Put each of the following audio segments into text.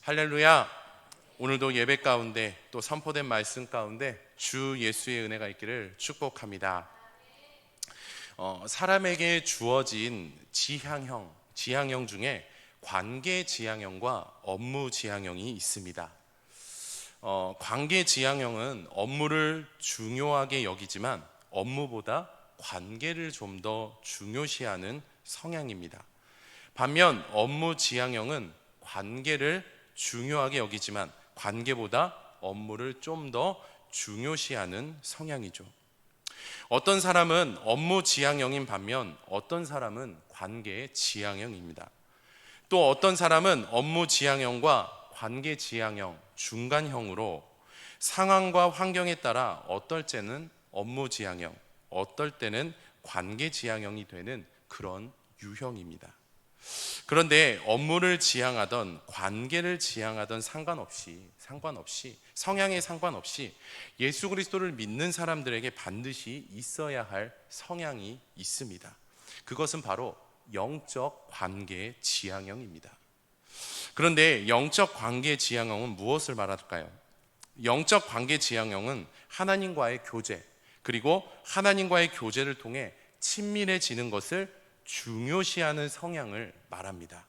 할렐루야. 오늘도 예배 가운데 또 선포된 말씀 가운데 주 예수의 은혜가 있기를 축복합니다. 사람에게 주어진 지향형 중에 관계 지향형과 업무 지향형이 있습니다. 관계 지향형은 업무를 중요하게 여기지만 업무보다 관계를 좀 더 중요시하는 성향입니다. 반면 업무 지향형은 관계를 중요하게 여기지만 관계보다 업무를 좀 더 중요시하는 성향이죠. 어떤 사람은 업무 지향형인 반면 어떤 사람은 관계 지향형입니다. 또 어떤 사람은 업무 지향형과 관계 지향형, 중간형으로 상황과 환경에 따라 어떨 때는 업무 지향형, 어떨 때는 관계 지향형이 되는 그런 유형입니다. 그런데 업무를 지향하던 관계를 지향하던 상관없이 성향에 상관없이 예수 그리스도를 믿는 사람들에게 반드시 있어야 할 성향이 있습니다. 그것은 바로 영적 관계 지향형입니다. 그런데 영적 관계 지향형은 무엇을 말할까요? 영적 관계 지향형은 하나님과의 교제, 그리고 하나님과의 교제를 통해 친밀해지는 것을 중요시하는 성향을 말합니다.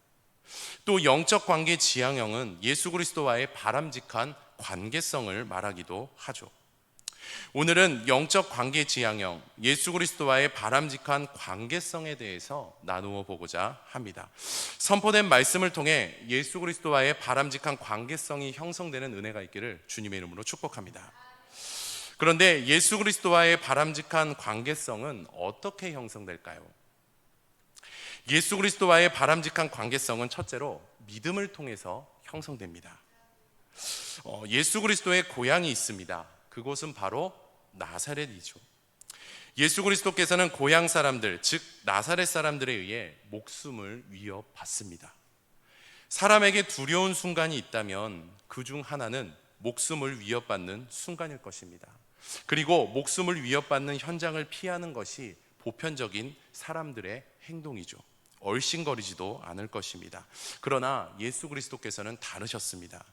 또 영적 관계 지향형은 예수 그리스도와의 바람직한 관계성을 말하기도 하죠. 오늘은 영적 관계 지향형, 예수 그리스도와의 바람직한 관계성에 대해서 나누어 보고자 합니다. 선포된 말씀을 통해 예수 그리스도와의 바람직한 관계성이 형성되는 은혜가 있기를 주님의 이름으로 축복합니다. 그런데 예수 그리스도와의 바람직한 관계성은 어떻게 형성될까요? 예수 그리스도와의 바람직한 관계성은 첫째로 믿음을 통해서 형성됩니다. 예수 그리스도의 고향이 있습니다. 그곳은 바로 나사렛이죠. 예수 그리스도께서는 고향 사람들, 즉 나사렛 사람들에 의해 목숨을 위협받습니다. 사람에게 두려운 순간이 있다면 그 중 하나는 목숨을 위협받는 순간일 것입니다. 그리고 목숨을 위협받는 현장을 피하는 것이 보편적인 사람들의 행동이죠. 얼씬거리지도 않을 것입니다. 그러나 예수 그리스도께서는 다르셨습니다.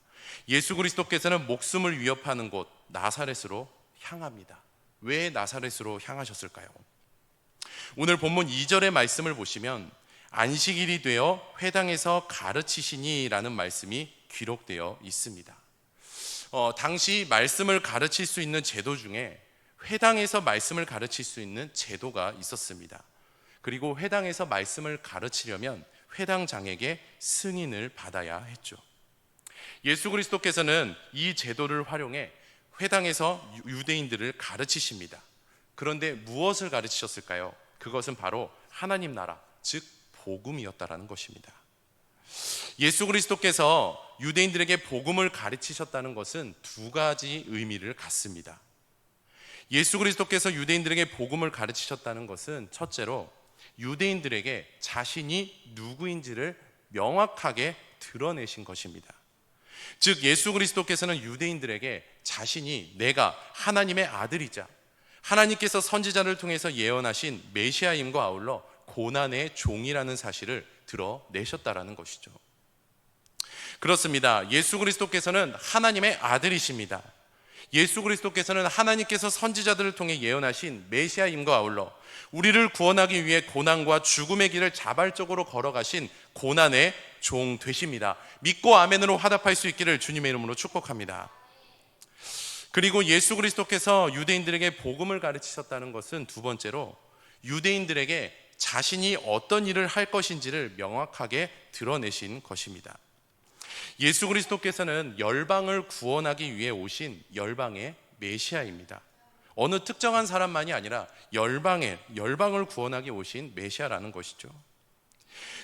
예수 그리스도께서는 목숨을 위협하는 곳 나사렛으로 향합니다. 왜 나사렛으로 향하셨을까요? 오늘 본문 2절의 말씀을 보시면 안식일이 되어 회당에서 가르치시니 라는 말씀이 기록되어 있습니다. 당시 말씀을 가르칠 수 있는 제도 중에 회당에서 말씀을 가르칠 수 있는 제도가 있었습니다. 그리고 회당에서 말씀을 가르치려면 회당장에게 승인을 받아야 했죠. 예수 그리스도께서는 이 제도를 활용해 회당에서 유대인들을 가르치십니다. 그런데 무엇을 가르치셨을까요? 그것은 바로 하나님 나라, 즉 복음이었다라는 것입니다. 예수 그리스도께서 유대인들에게 복음을 가르치셨다는 것은 두 가지 의미를 갖습니다. 예수 그리스도께서 유대인들에게 복음을 가르치셨다는 것은 첫째로 유대인들에게 자신이 누구인지를 명확하게 드러내신 것입니다. 즉 예수 그리스도께서는 유대인들에게 자신이 내가 하나님의 아들이자 하나님께서 선지자를 통해서 예언하신 메시아임과 아울러 고난의 종이라는 사실을 드러내셨다라는 것이죠. 그렇습니다. 예수 그리스도께서는 하나님의 아들이십니다. 예수 그리스도께서는 하나님께서 선지자들을 통해 예언하신 메시아임과 아울러 우리를 구원하기 위해 고난과 죽음의 길을 자발적으로 걸어가신 고난의 종 되십니다. 믿고 아멘으로 화답할 수 있기를 주님의 이름으로 축복합니다. 그리고 예수 그리스도께서 유대인들에게 복음을 가르치셨다는 것은 두 번째로 유대인들에게 자신이 어떤 일을 할 것인지를 명확하게 드러내신 것입니다. 예수 그리스도께서는 열방을 구원하기 위해 오신 열방의 메시아입니다. 어느 특정한 사람만이 아니라 열방을 구원하기 오신 메시아라는 것이죠.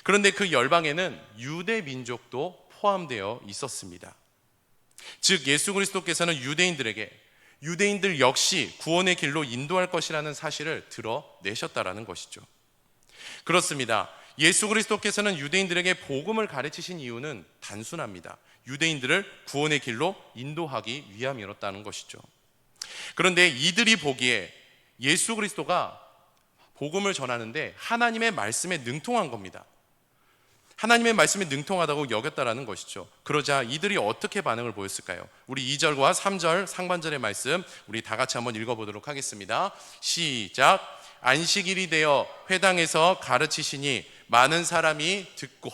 그런데 그 열방에는 유대 민족도 포함되어 있었습니다. 즉 예수 그리스도께서는 유대인들 역시 구원의 길로 인도할 것이라는 사실을 드러내셨다라는 것이죠. 그렇습니다. 예수 그리스도께서는 유대인들에게 복음을 가르치신 이유는 단순합니다. 유대인들을 구원의 길로 인도하기 위함이었다는 것이죠. 그런데 이들이 보기에 예수 그리스도가 복음을 전하는데 하나님의 말씀에 능통한 겁니다. 하나님의 말씀에 능통하다고 여겼다라는 것이죠. 그러자 이들이 어떻게 반응을 보였을까요? 우리 2절과 3절 상반절의 말씀 우리 다 같이 한번 읽어보도록 하겠습니다. 시작. 안식일이 되어 회당에서 가르치시니 많은 사람이 듣고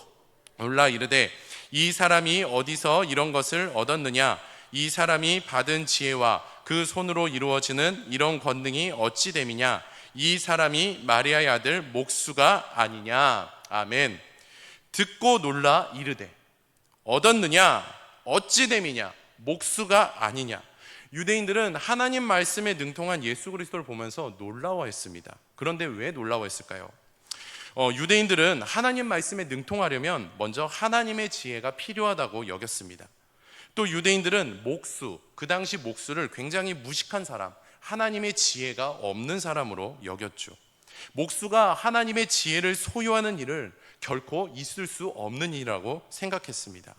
놀라 이르되 이 사람이 어디서 이런 것을 얻었느냐? 이 사람이 받은 지혜와 그 손으로 이루어지는 이런 권능이 어찌 됨이냐? 이 사람이 마리아의 아들 목수가 아니냐? 아멘. 듣고 놀라 이르되 얻었느냐? 어찌 됨이냐? 목수가 아니냐? 유대인들은 하나님 말씀에 능통한 예수 그리스도를 보면서 놀라워했습니다. 그런데 왜 놀라워했을까요? 유대인들은 하나님 말씀에 능통하려면 먼저 하나님의 지혜가 필요하다고 여겼습니다. 또 유대인들은 목수, 그 당시 목수를 굉장히 무식한 사람, 하나님의 지혜가 없는 사람으로 여겼죠. 목수가 하나님의 지혜를 소유하는 일을 결코 있을 수 없는 일이라고 생각했습니다.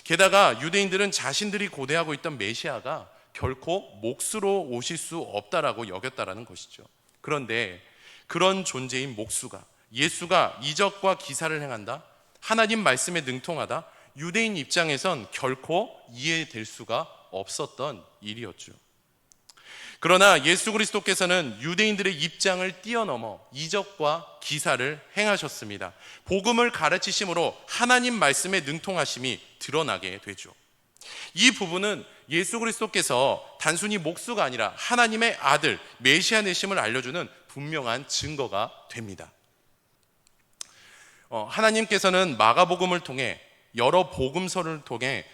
게다가 유대인들은 자신들이 고대하고 있던 메시아가 결코 목수로 오실 수 없다라고 여겼다라는 것이죠. 그런데 그런 존재인 목수가, 예수가 이적과 기사를 행한다, 하나님 말씀에 능통하다, 유대인 입장에선 결코 이해될 수가 없었던 일이었죠. 그러나 예수 그리스도께서는 유대인들의 입장을 뛰어넘어 이적과 기사를 행하셨습니다. 복음을 가르치심으로 하나님 말씀에 능통하심이 드러나게 되죠. 이 부분은 예수 그리스도께서 단순히 목수가 아니라 하나님의 아들 메시아 되심을 알려주는 분명한 증거가 됩니다. 하나님께서는 마가복음을 통해 여러 복음서를 통해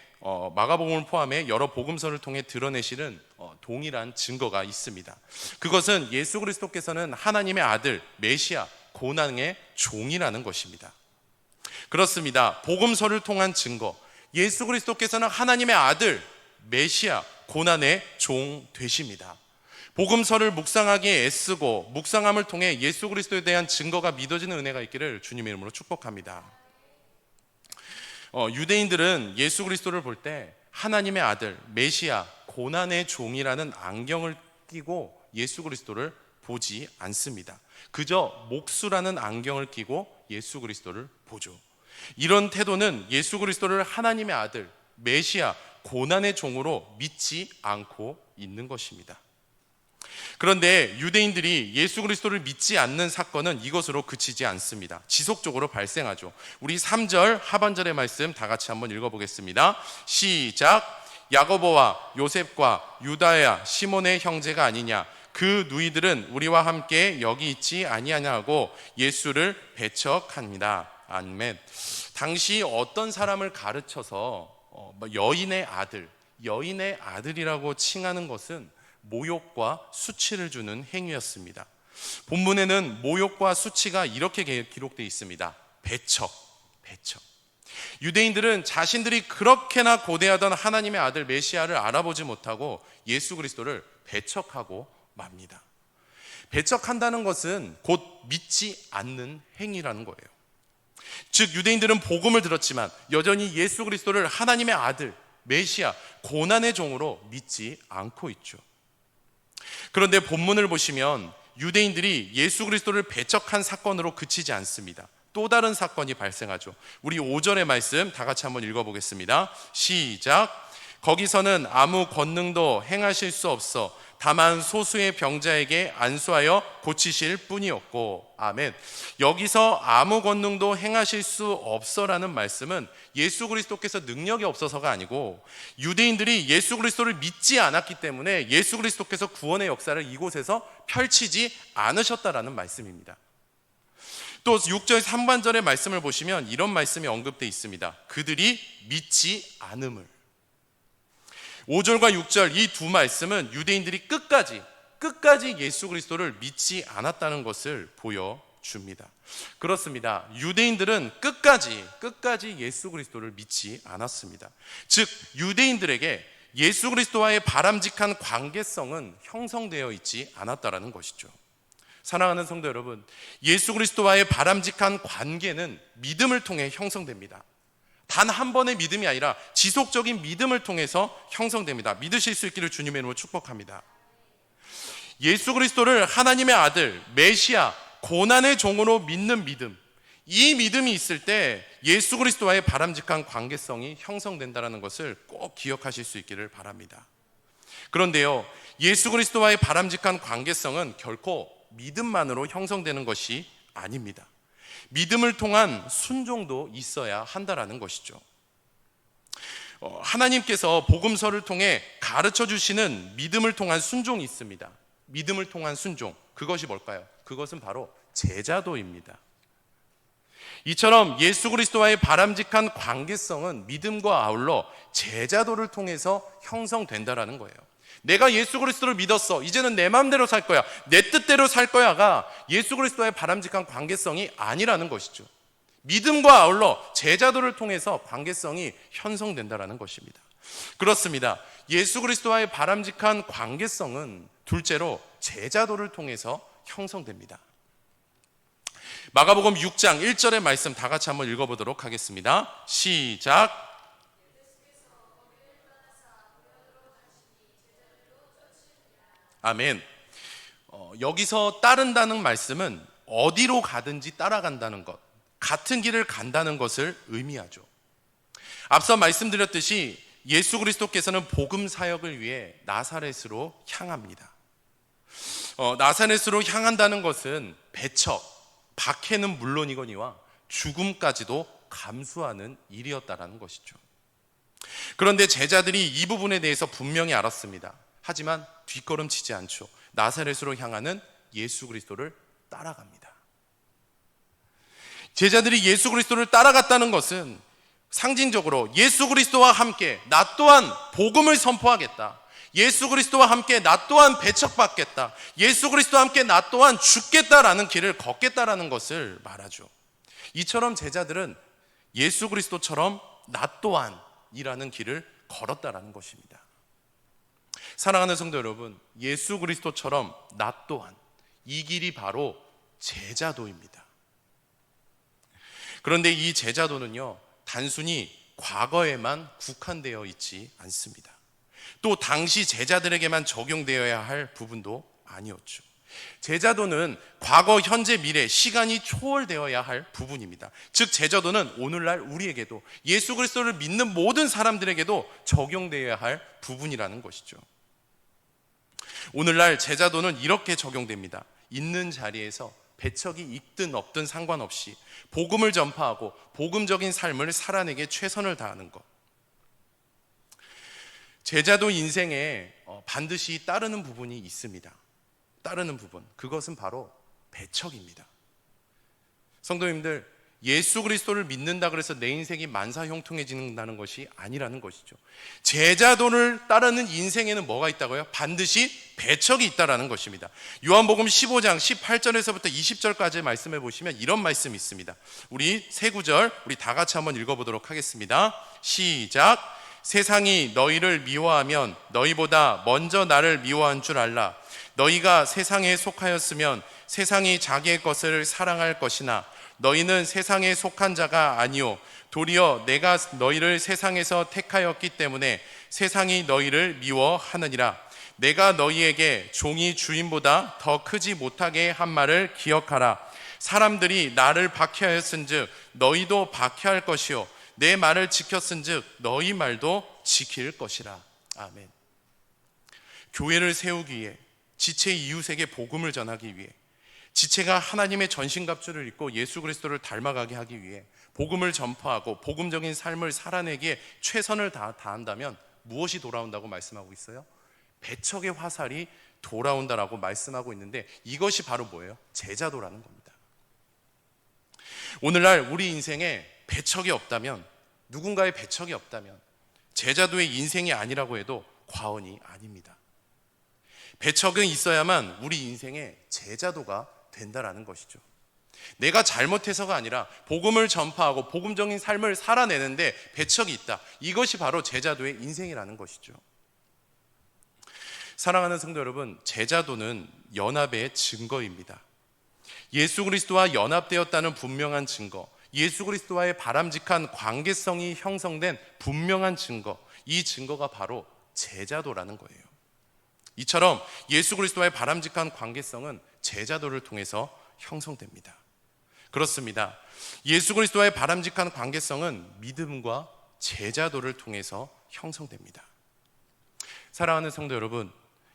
마가복음을 포함해 여러 복음서를 통해 드러내시는 동일한 증거가 있습니다. 그것은 예수 그리스도께서는 하나님의 아들 메시아 고난의 종이라는 것입니다. 그렇습니다. 복음서를 통한 증거, 예수 그리스도께서는 하나님의 아들 메시아 고난의 종 되십니다. 복음서를 묵상하기에 애쓰고 묵상함을 통해 예수 그리스도에 대한 증거가 믿어지는 은혜가 있기를 주님의 이름으로 축복합니다. 유대인들은 예수 그리스도를 볼 때 하나님의 아들 메시아 고난의 종이라는 안경을 끼고 예수 그리스도를 보지 않습니다. 그저 목수라는 안경을 끼고 예수 그리스도를 보죠. 이런 태도는 예수 그리스도를 하나님의 아들 메시아 고난의 종으로 믿지 않고 있는 것입니다. 그런데 유대인들이 예수 그리스도를 믿지 않는 사건은 이것으로 그치지 않습니다. 지속적으로 발생하죠. 우리 3절 하반절의 말씀 다 같이 한번 읽어보겠습니다. 시작. 야고보와 요셉과 유다야 시몬의 형제가 아니냐? 그 누이들은 우리와 함께 여기 있지 아니하냐고 예수를 배척합니다. 아멘. 당시 어떤 사람을 가르쳐서 여인의 아들이라고 칭하는 것은 모욕과 수치를 주는 행위였습니다. 본문에는 모욕과 수치가 이렇게 기록되어 있습니다. 배척. 유대인들은 자신들이 그렇게나 고대하던 하나님의 아들 메시아를 알아보지 못하고 예수 그리스도를 배척하고 맙니다. 배척한다는 것은 곧 믿지 않는 행위라는 거예요. 즉 유대인들은 복음을 들었지만 여전히 예수 그리스도를 하나님의 아들 메시아 고난의 종으로 믿지 않고 있죠. 그런데 본문을 보시면 유대인들이 예수 그리스도를 배척한 사건으로 그치지 않습니다. 또 다른 사건이 발생하죠. 우리 5절의 말씀 다 같이 한번 읽어보겠습니다. 시작. 거기서는 아무 권능도 행하실 수 없어 다만 소수의 병자에게 안수하여 고치실 뿐이었고. 아멘. 여기서 아무 권능도 행하실 수 없어라는 말씀은 예수 그리스도께서 능력이 없어서가 아니고 유대인들이 예수 그리스도를 믿지 않았기 때문에 예수 그리스도께서 구원의 역사를 이곳에서 펼치지 않으셨다라는 말씀입니다. 또 6절 3반절의 말씀을 보시면 이런 말씀이 언급되어 있습니다. 그들이 믿지 않음을. 5절과 6절 이 두 말씀은 유대인들이 끝까지 예수 그리스도를 믿지 않았다는 것을 보여줍니다. 그렇습니다. 유대인들은 끝까지 예수 그리스도를 믿지 않았습니다. 즉 유대인들에게 예수 그리스도와의 바람직한 관계성은 형성되어 있지 않았다라는 것이죠. 사랑하는 성도 여러분, 예수 그리스도와의 바람직한 관계는 믿음을 통해 형성됩니다. 단 한 번의 믿음이 아니라 지속적인 믿음을 통해서 형성됩니다. 믿으실 수 있기를 주님의 이름으로 축복합니다. 예수 그리스도를 하나님의 아들 메시아 고난의 종으로 믿는 믿음, 이 믿음이 있을 때 예수 그리스도와의 바람직한 관계성이 형성된다는 것을 꼭 기억하실 수 있기를 바랍니다. 그런데요, 예수 그리스도와의 바람직한 관계성은 결코 믿음만으로 형성되는 것이 아닙니다. 믿음을 통한 순종도 있어야 한다는 것이죠. 하나님께서 복음서를 통해 가르쳐 주시는 믿음을 통한 순종이 있습니다. 믿음을 통한 순종, 그것이 뭘까요? 그것은 바로 제자도입니다. 이처럼 예수 그리스도와의 바람직한 관계성은 믿음과 아울러 제자도를 통해서 형성된다는 거예요. 내가 예수 그리스도를 믿었어, 이제는 내 마음대로 살 거야, 내 뜻대로 살 거야가 예수 그리스도와의 바람직한 관계성이 아니라는 것이죠. 믿음과 아울러 제자도를 통해서 관계성이 형성된다는 것입니다. 그렇습니다. 예수 그리스도와의 바람직한 관계성은 둘째로 제자도를 통해서 형성됩니다. 마가복음 6장 1절의 말씀 다 같이 한번 읽어보도록 하겠습니다. 시작. 아멘. 여기서 따른다는 말씀은 어디로 가든지 따라간다는 것, 같은 길을 간다는 것을 의미하죠. 앞서 말씀드렸듯이 예수 그리스도께서는 복음 사역을 위해 나사렛으로 향합니다. 나사렛으로 향한다는 것은 배척, 박해는 물론이거니와 죽음까지도 감수하는 일이었다라는 것이죠. 그런데 제자들이 이 부분에 대해서 분명히 알았습니다. 하지만 뒷걸음치지 않죠. 나사렛으로 향하는 예수 그리스도를 따라갑니다. 제자들이 예수 그리스도를 따라갔다는 것은 상징적으로 예수 그리스도와 함께 나 또한 복음을 선포하겠다, 예수 그리스도와 함께 나 또한 배척받겠다, 예수 그리스도와 함께 나 또한 죽겠다라는 길을 걷겠다라는 것을 말하죠. 이처럼 제자들은 예수 그리스도처럼 나 또한이라는 길을 걸었다라는 것입니다. 사랑하는 성도 여러분, 예수 그리스도처럼 나 또한, 이 길이 바로 제자도입니다. 그런데 이 제자도는요, 단순히 과거에만 국한되어 있지 않습니다. 또 당시 제자들에게만 적용되어야 할 부분도 아니었죠. 제자도는 과거, 현재, 미래, 시간이 초월되어야 할 부분입니다. 즉 제자도는 오늘날 우리에게도, 예수 그리스도를 믿는 모든 사람들에게도 적용되어야 할 부분이라는 것이죠. 오늘날 제자도는 이렇게 적용됩니다. 있는 자리에서 배척이 있든 없든 상관없이 복음을 전파하고 복음적인 삶을 살아내게 최선을 다하는 것. 제자도 인생에 반드시 따르는 부분이 있습니다. 따르는 부분, 그것은 바로 배척입니다. 성도님들, 예수 그리스도를 믿는다 그래서 내 인생이 만사형통해진다는 것이 아니라는 것이죠. 제자도를 따르는 인생에는 뭐가 있다고요? 반드시 배척이 있다라는 것입니다. 요한복음 15장 18절에서부터 20절까지 말씀해 보시면 이런 말씀이 있습니다. 우리 세 구절 우리 다 같이 한번 읽어보도록 하겠습니다. 시작. 세상이 너희를 미워하면 너희보다 먼저 나를 미워한 줄 알라. 너희가 세상에 속하였으면 세상이 자기의 것을 사랑할 것이나 너희는 세상에 속한 자가 아니요 도리어 내가 너희를 세상에서 택하였기 때문에 세상이 너희를 미워하느니라. 내가 너희에게 종이 주인보다 더 크지 못하게 한 말을 기억하라. 사람들이 나를 박해하였은즉 너희도 박해할 것이요 내 말을 지켰은즉 너희 말도 지킬 것이라. 아멘. 교회를 세우기 위해, 지체 이웃에게 복음을 전하기 위해, 지체가 하나님의 전신갑주를 입고 예수 그리스도를 닮아가게 하기 위해 복음을 전파하고 복음적인 삶을 살아내기에 최선을 다한다면 무엇이 돌아온다고 말씀하고 있어요? 배척의 화살이 돌아온다라고 말씀하고 있는데, 이것이 바로 뭐예요? 제자도라는 겁니다. 오늘날 우리 인생에 배척이 없다면, 누군가의 배척이 없다면 제자도의 인생이 아니라고 해도 과언이 아닙니다. 배척은 있어야만 우리 인생의 제자도가 된다라는 것이죠. 내가 잘못해서가 아니라 복음을 전파하고 복음적인 삶을 살아내는데 배척이 있다, 이것이 바로 제자도의 인생이라는 것이죠. 사랑하는 성도 여러분, 제자도는 연합의 증거입니다. 예수 그리스도와 연합되었다는 분명한 증거, 예수 그리스도와의 바람직한 관계성이 형성된 분명한 증거, 이 증거가 바로 제자도라는 거예요. 이처럼 예수 그리스도와의 바람직한 관계성은 제자도를 통해서 형성됩니다. 그렇습니다. 예수 그리스도와의 바람직한 관계성은 믿음과 제자도를 통해서 형성됩니다. 사랑하는 성도 여러분,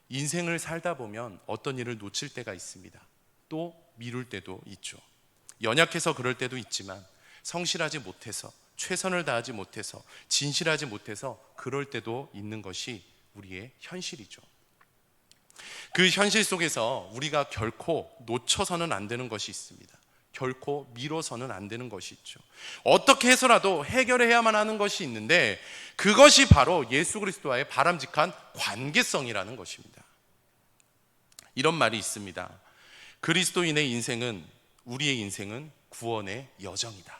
인생을 살다 보면 어떤 일을 놓칠 때가 있습니다. 또 미룰 때도 있죠. 연약해서 그럴 때도 있지만 성실하지 못해서, 최선을 다하지 못해서, 진실하지 못해서 그럴 때도 있는 것이 우리의 현실이죠. 그 현실 속에서 우리가 결코 놓쳐서는 안 되는 것이 있습니다. 결코 미뤄서는 안 되는 것이 있죠. 어떻게 해서라도 해결해야만 하는 것이 있는데, 그것이 바로 예수 그리스도와의 바람직한 관계성이라는 것입니다. 이런 말이 있습니다. 그리스도인의 인생은, 우리의 인생은 구원의 여정이다.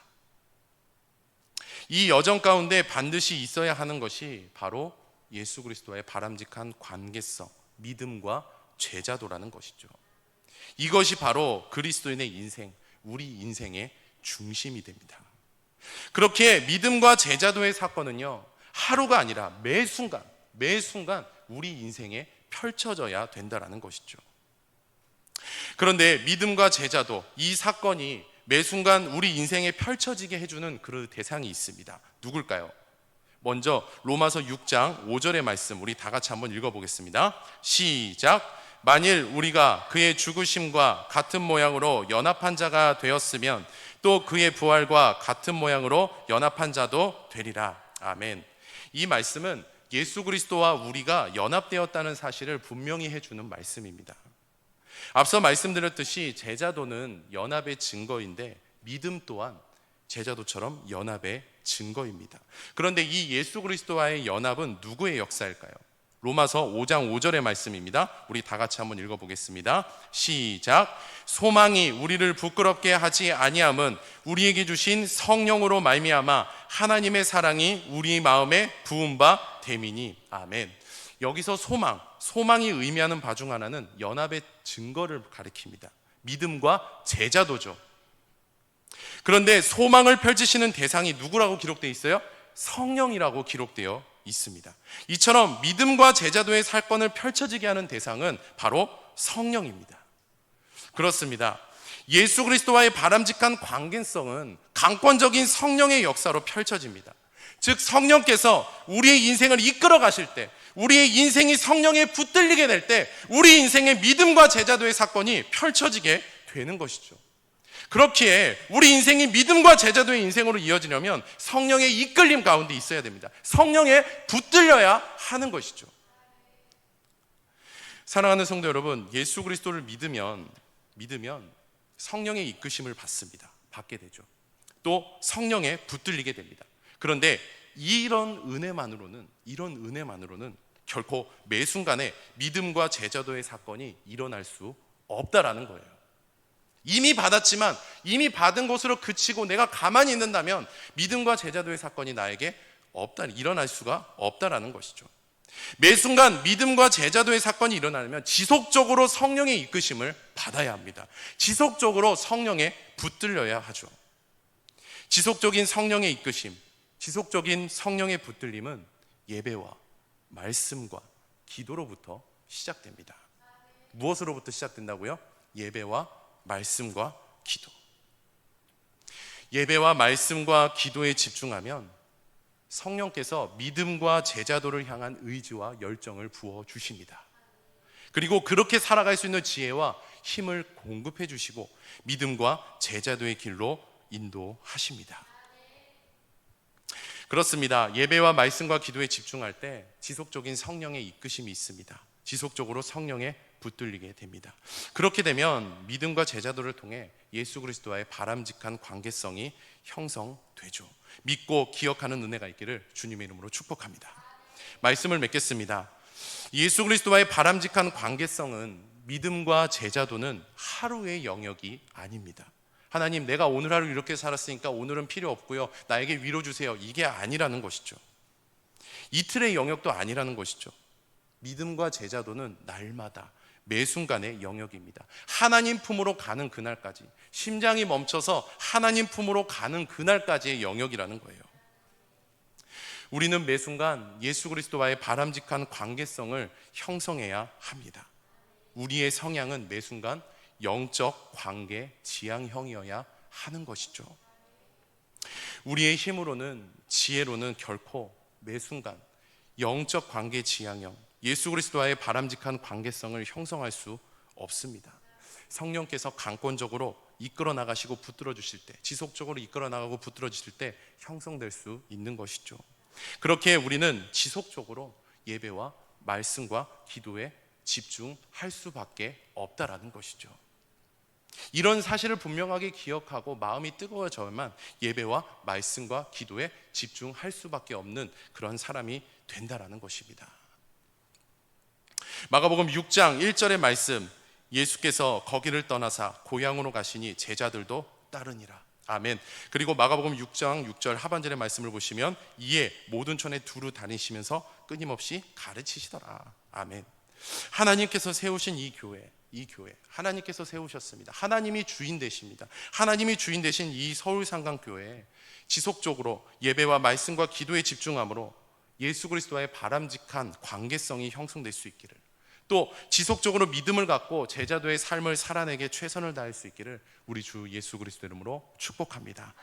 이 여정 가운데 반드시 있어야 하는 것이 바로 예수 그리스도와의 바람직한 관계성, 믿음과 제자도라는 것이죠. 이것이 바로 그리스도인의 인생, 우리 인생의 중심이 됩니다. 그렇게 믿음과 제자도의 사건은요, 하루가 아니라 매 순간 우리 인생에 펼쳐져야 된다는 것이죠. 그런데 믿음과 제자도, 이 사건이 매 순간 우리 인생에 펼쳐지게 해주는 그 대상이 있습니다. 누굴까요? 먼저 로마서 6장 5절의 말씀, 우리 다 같이 한번 읽어보겠습니다. 시작. 만일 우리가 그의 죽으심과 같은 모양으로 연합한 자가 되었으면 또 그의 부활과 같은 모양으로 연합한 자도 되리라. 아멘. 이 말씀은 예수 그리스도와 우리가 연합되었다는 사실을 분명히 해주는 말씀입니다. 앞서 말씀드렸듯이 제자도는 연합의 증거인데, 믿음 또한 제자도처럼 연합의 증거입니다. 그런데 이 예수 그리스도와의 연합은 누구의 역사일까요? 로마서 5장 5절의 말씀입니다. 우리 다 같이 한번 읽어보겠습니다. 시작. 소망이 우리를 부끄럽게 하지 아니함은 우리에게 주신 성령으로 말미암아 하나님의 사랑이 우리 마음에 부은 바 됨이니. 아멘. 여기서 소망이 의미하는 바 중 하나는 연합의 증거를 가리킵니다. 믿음과 제자도죠. 그런데 소망을 펼치시는 대상이 누구라고 기록되어 있어요? 성령이라고 기록되어 있습니다. 이처럼 믿음과 제자도의 사건을 펼쳐지게 하는 대상은 바로 성령입니다. 그렇습니다. 예수 그리스도와의 바람직한 관계성은 강권적인 성령의 역사로 펼쳐집니다. 즉, 성령께서 우리의 인생을 이끌어 가실 때, 우리의 인생이 성령에 붙들리게 될 때 우리 인생의 믿음과 제자도의 사건이 펼쳐지게 되는 것이죠. 그렇기에 우리 인생이 믿음과 제자도의 인생으로 이어지려면 성령의 이끌림 가운데 있어야 됩니다. 성령에 붙들려야 하는 것이죠. 사랑하는 성도 여러분, 예수 그리스도를 믿으면 성령의 이끄심을 받게 되죠. 또 성령에 붙들리게 됩니다. 그런데 이런 은혜만으로는 결코 매 순간에 믿음과 제자도의 사건이 일어날 수 없다라는 거예요. 이미 받았지만 이미 받은 것으로 그치고 내가 가만히 있는다면 믿음과 제자도의 사건이 나에게 일어날 수가 없다라는 것이죠. 매 순간 믿음과 제자도의 사건이 일어나려면 지속적으로 성령의 이끄심을 받아야 합니다. 지속적으로 성령에 붙들려야 하죠. 지속적인 성령의 이끄심, 지속적인 성령의 붙들림은 예배와 말씀과 기도로부터 시작됩니다. 무엇으로부터 시작된다고요? 예배와 말씀과 기도. 예배와 말씀과 기도에 집중하면 성령께서 믿음과 제자도를 향한 의지와 열정을 부어 주십니다. 그리고 그렇게 살아갈 수 있는 지혜와 힘을 공급해 주시고 믿음과 제자도의 길로 인도하십니다. 그렇습니다. 예배와 말씀과 기도에 집중할 때 지속적인 성령의 이끄심이 있습니다. 지속적으로 성령에 붙들리게 됩니다. 그렇게 되면 믿음과 제자도를 통해 예수 그리스도와의 바람직한 관계성이 형성되죠. 믿고 기억하는 은혜가 있기를 주님의 이름으로 축복합니다. 말씀을 맺겠습니다. 예수 그리스도와의 바람직한 관계성은, 믿음과 제자도는 하루의 영역이 아닙니다. 하나님, 내가 오늘 하루 이렇게 살았으니까 오늘은 필요 없고요, 나에게 위로 주세요, 이게 아니라는 것이죠. 이틀의 영역도 아니라는 것이죠. 믿음과 제자도는 날마다 매 순간의 영역입니다. 하나님 품으로 가는 그날까지, 심장이 멈춰서 하나님 품으로 가는 그날까지의 영역이라는 거예요. 우리는 매 순간 예수 그리스도와의 바람직한 관계성을 형성해야 합니다. 우리의 성향은 매 순간 영적 관계 지향형이어야 하는 것이죠. 우리의 힘으로는, 지혜로는 결코 매 순간 영적 관계 지향형, 예수 그리스도와의 바람직한 관계성을 형성할 수 없습니다. 성령께서 강권적으로 이끌어 나가시고 붙들어 주실 때, 지속적으로 이끌어 나가고 붙들어 주실 때 형성될 수 있는 것이죠. 그렇게 우리는 지속적으로 예배와 말씀과 기도에 집중할 수밖에 없다라는 것이죠. 이런 사실을 분명하게 기억하고 마음이 뜨거워져야만 예배와 말씀과 기도에 집중할 수밖에 없는 그런 사람이 된다라는 것입니다. 마가복음 6장 1절의 말씀, 예수께서 거기를 떠나사 고향으로 가시니 제자들도 따르니라. 아멘. 그리고 마가복음 6장 6절 하반절의 말씀을 보시면 이에 모든 촌에 두루 다니시면서 끊임없이 가르치시더라. 아멘. 하나님께서 세우신 이 교회 하나님께서 세우셨습니다. 하나님이 주인 되십니다. 하나님이 주인 되신 이 서울상강교회에 지속적으로 예배와 말씀과 기도에 집중함으로 예수 그리스도와의 바람직한 관계성이 형성될 수 있기를, 또 지속적으로 믿음을 갖고 제자도의 삶을 살아내게 최선을 다할 수 있기를 우리 주 예수 그리스도 이름으로 축복합니다.